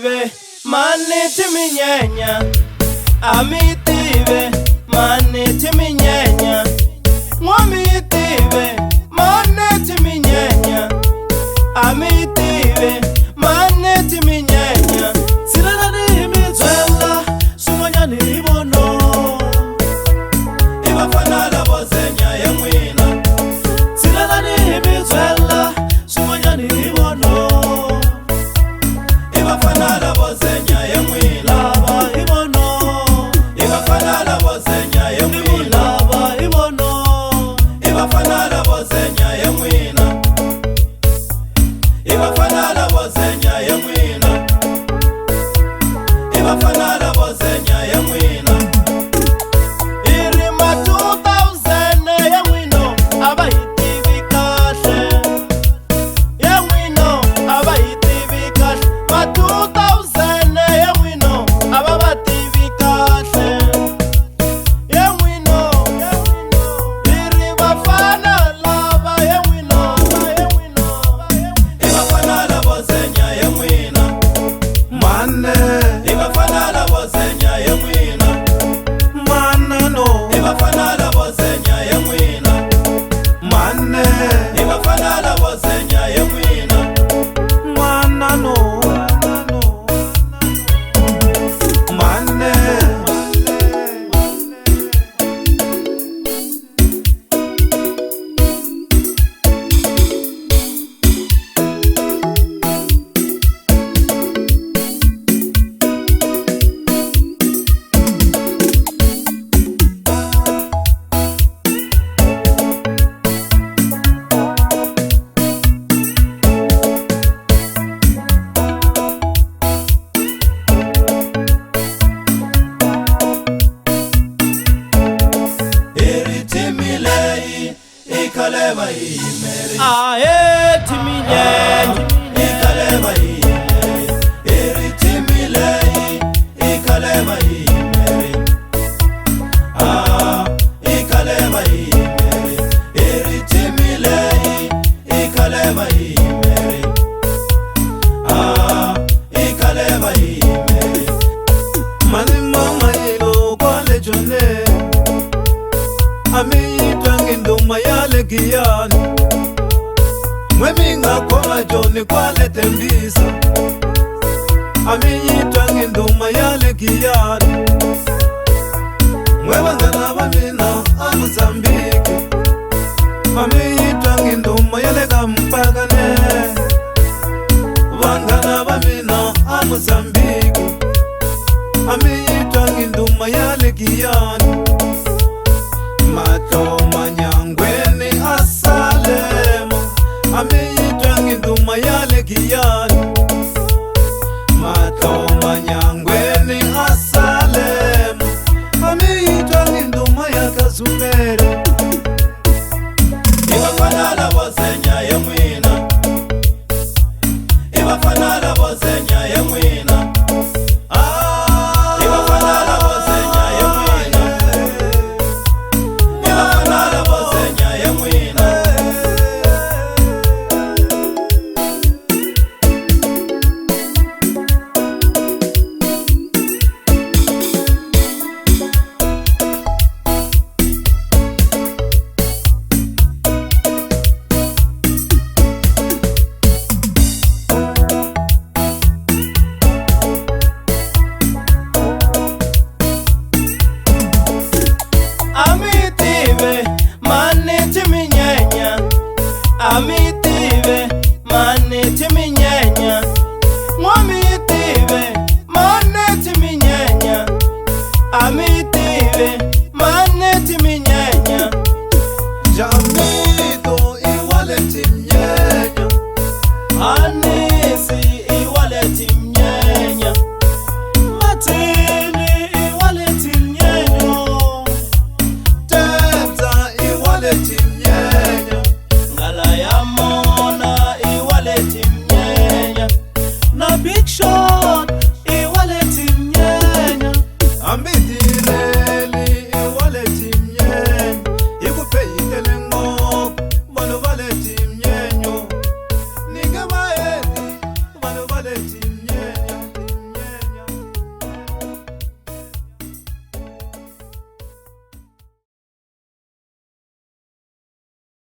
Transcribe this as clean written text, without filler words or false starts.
amitive maneti minyanya, amitive maneti minyanya, mwamitive maneti minyanya, amitive maneti minyanya. Silala ni mitwela sumanya ni bono, ibafana la bozenya yemwina. Silala ni mitwela sumanya ni bono, ibafana la bozenya yemwila ba ibono, ibafana la bozenya yemwila ba ibono, ibafana la bozenya yemwina, ibafana la bozenya yemwina, ibafana la bozenya yemwina. Irima 2000 yemwino abayitivi kahle, yemwino abayitivi kahle, ma 2000 yemwino ababativi kahle, yemwino iribafana laba yemwino, ibafana la bozenya yemwina, Mane, ibafana la bozenya yemwina, mana no, ibafana la bozenya yemwina, mane, ibafana la bozenya yemwina. mana no, mane. Eritimilei ikaleba imeri, Ae timinyenya, ikaleba imeri. Eritimilei ikaleba imeri, ikaleba imeri. Eritimilei ikaleba imeri, ikaleba imeri. mani mama yelo kwale jone. Ami tangi nduma yale giyani, mweminga kwa jone kwale tembisa. Ami tangi nduma yale giyani, mwebangana bamina amuzambike. Ami tangi nduma yale gampagane, bangana bamina amuzambike. Ami tangi nduma yale giyani, matoma nyangweni asalema. Ameitangi nduma yale giyani, matoma nyangweni asalema. Ameitangi nduma ya kazumere, Ibafana la bozenya yemwina, ibafana la